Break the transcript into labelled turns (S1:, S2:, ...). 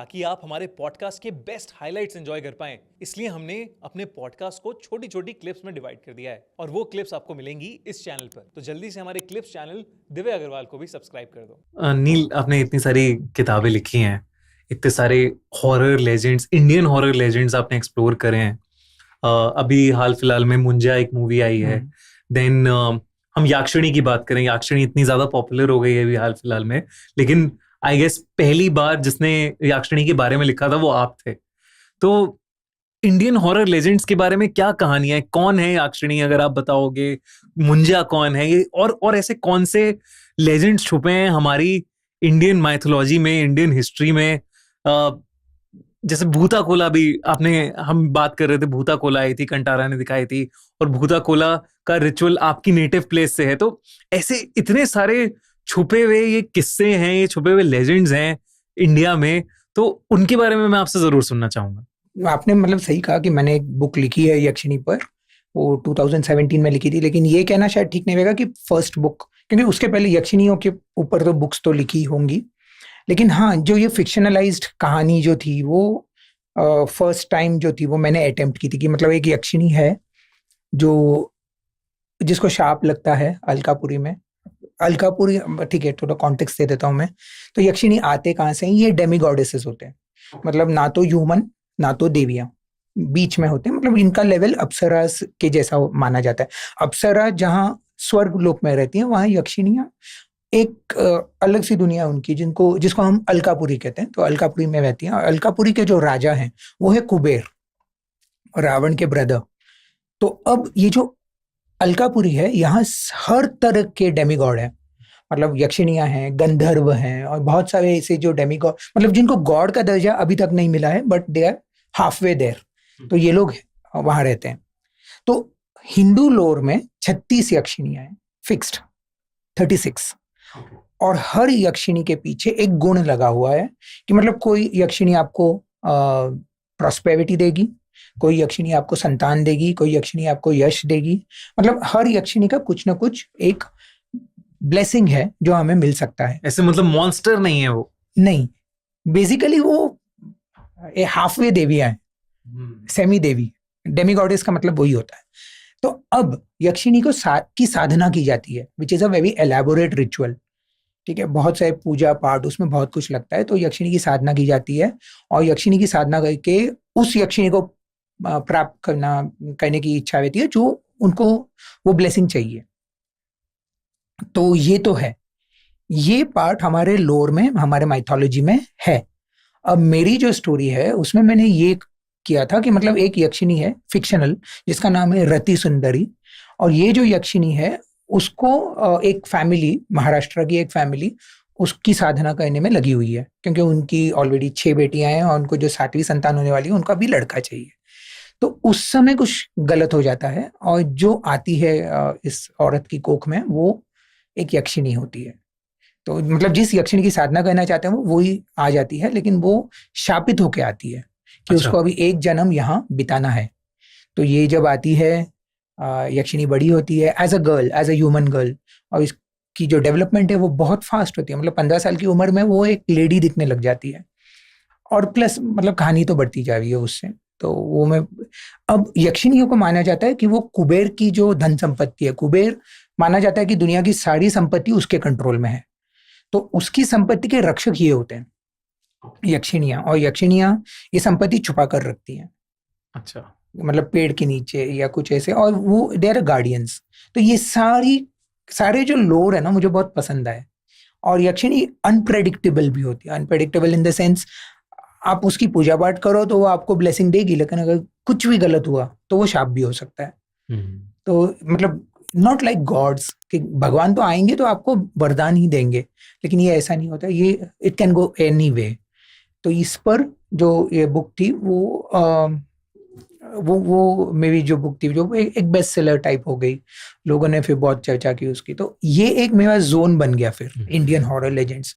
S1: ताकि आप हमारे पॉडकास्ट के बेस्ट हाइलाइट्स एंजॉय कर पाएं। इसलिए हमने अपने पॉडकास्ट को छोटी छोटी क्लिप्स में डिवाइड कर दिया है और वो क्लिप्स आपको मिलेंगी इस चैनल पर। तो जल्दी से हमारे क्लिप्स चैनल दिव्य अग्रवाल को भी सब्सक्राइब कर दो।
S2: नील, आपने इतनी सारी किताबें लिखी हैं, इतने सारे horror legends, Indian horror legends आपने एक्सप्लोर करे हैं। अभी हाल फिलहाल में मुंजा एक मूवी आई है। देन हम याक्षिणी की बात करें, याक्षिणी इतनी ज्यादा पॉपुलर हो गई है अभी हाल फिलहाल में, लेकिन आई गेस पहली बार जिसने याक्षिणी के बारे में लिखा था वो आप थे। तो इंडियन हॉरर लेजेंड्स के बारे में क्या कहानियां है? कौन है याक्षिणी, अगर आप बताओगे? मुंजा कौन है ये, और ऐसे कौन से लेजेंड्स छुपे हैं हमारी इंडियन माइथोलॉजी में, इंडियन हिस्ट्री में? जैसे भूता कोला भी हम बात कर रहे थे, भूता कोला आई थी, कंटारा ने दिखाई थी, और भूता कोला का रिचुअल आपकी नेटिव प्लेस से है। तो ऐसे इतने सारे छुपे हुए ये किस्से हैं, ये छुपे हुए लेजेंड्स हैं इंडिया में, तो उनके बारे में मैं आपसे जरूर सुनना चाहूंगा।
S3: आपने मतलब सही कहा कि मैंने एक बुक लिखी है यक्षिणी पर, वो 2017 में लिखी थी, लेकिन ये कहना शायद ठीक नहीं रहेगा कि फर्स्ट बुक, क्योंकि उसके पहले यक्षिणियों के ऊपर तो बुक्स तो लिखी होंगी, लेकिन हाँ, जो ये फिक्शनलाइज्ड कहानी जो थी वो फर्स्ट टाइम जो थी वो मैंने अटेम्प्ट की थी कि मतलब एक यक्षिणी है जो जिसको शाप लगता है अलकापुरी में। अलकापुरी, ठीक है, थोड़ा कॉन्टेक्स्ट दे देता हूँ मैं। तो यक्षिणी आते कहाँ से हैं? ये डेमी गॉडेसेस होते हैं, मतलब ना तो ह्यूमन ना तो देवियां, बीच में होते हैं। मतलब इनका लेवल अप्सरा के जैसा माना जाता है। अप्सरा जहाँ स्वर्ग लोक में रहती है, वहां यक्षिणियां एक अलग सी दुनिया उनकी, जिसको हम अलकापुरी कहते हैं। तो अलकापुरी में रहती हैं। और अलकापुरी के जो राजा हैं वो है कुबेर, रावण के ब्रदर। तो अब ये जो अलकापुरी है, यहाँ हर तरह के डेमीगॉड है, मतलब यक्षिणियां हैं, गंधर्व हैं, और बहुत सारे ऐसे जो डेमीगॉड, मतलब जिनको गॉड का दर्जा अभी तक नहीं मिला है, but they are halfway there. तो ये लोग वहां रहते हैं। तो हिंदू लोर में 36 यक्षिणियां हैं, फिक्स्ड 36। और हर यक्षिणी के पीछे एक गुण लगा हुआ है कि मतलब कोई यक्षिणी आपको प्रॉस्पेरिटी देगी, कोई यक्षिणी आपको संतान देगी, कोई यक्षिणी आपको यश देगी। मतलब हर यक्षिणी का कुछ ना कुछ एक ब्लेसिंग है जो हमें मिल सकता है।
S2: ऐसे मतलब मॉन्स्टर नहीं है वो?
S3: नहीं, बेसिकली वो हाफवे देवियां हैं, सेमी देवी। डेमीगॉडेस का मतलब वही होता है। तो अब यक्षिणी को की साधना की जाती है, which is a very elaborate ritual. ठीक है, बहुत सारे पूजा पाठ, उसमें बहुत कुछ लगता है। तो यक्षिणी की साधना की जाती है, और यक्षिणी की साधना करके उस यक्षिणी को प्राप्त करने की इच्छा रहती है जो उनको वो ब्लेसिंग चाहिए। तो ये तो है, ये पार्ट हमारे लोर में, हमारे माइथोलॉजी में है। अब मेरी जो स्टोरी है उसमें मैंने ये किया था कि मतलब एक यक्षिणी है फिक्शनल, जिसका नाम है रति सुंदरी। और ये जो यक्षिणी है उसको एक फैमिली, महाराष्ट्र की एक फैमिली, उसकी साधना करने में लगी हुई है, क्योंकि उनकी ऑलरेडी 6 बेटियां हैं और उनको जो 7वीं संतान होने वाली है उनका भी लड़का चाहिए। तो उस समय कुछ गलत हो जाता है, और जो आती है इस औरत की कोख में, वो एक यक्षिणी होती है। तो मतलब जिस यक्षिणी की साधना करना चाहते हैं वो वही आ जाती है, लेकिन वो शापित होके आती है कि उसको अभी एक जन्म यहाँ बिताना है। तो ये जब आती है, यक्षिणी बड़ी होती है as a girl, as a human girl, और इसकी जो डेवलपमेंट है वो बहुत फास्ट होती है। मतलब 15 साल की उम्र में वो एक लेडी दिखने लग जाती है, और प्लस मतलब कहानी तो बढ़ती जा रही है उससे। तो वो अब यक्षिणियों को माना जाता है कि वो कुबेर की जो धन संपत्ति है, कुबेर माना जाता है कि दुनिया की सारी संपत्ति उसके कंट्रोल में है। तो उसकी संपत्ति के रक्षक ये होते हैं यक्षिणियां, और यक्षिणियां ये संपत्ति छुपा कर रखती हैं।
S2: अच्छा,
S3: मतलब पेड़ के नीचे या कुछ ऐसे, और वो दे आर गार्डियंस। तो ये सारे जो लोर है ना, मुझे बहुत पसंद आए। और यक्षिणी अनप्रेडिक्टेबल भी होती है। अनप्रेडिक्टेबल इन द सेंस, आप उसकी पूजा पाठ करो तो वो आपको ब्लेसिंग देगी, लेकिन अगर कुछ भी गलत हुआ तो वो शाप भी हो सकता है। तो मतलब नॉट लाइक गॉड्स कि भगवान तो आएंगे तो आपको वरदान ही देंगे, लेकिन ये ऐसा नहीं होता। ये it can go any way. तो इस पर जो ये बुक थी वो मेरी जो बुक थी, जो एक बेस्ट सेलर टाइप हो गई, लोगों ने फिर बहुत चर्चा की उसकी। तो ये एक मेरा जोन बन गया फिर, इंडियन हॉरर लेजेंड्स।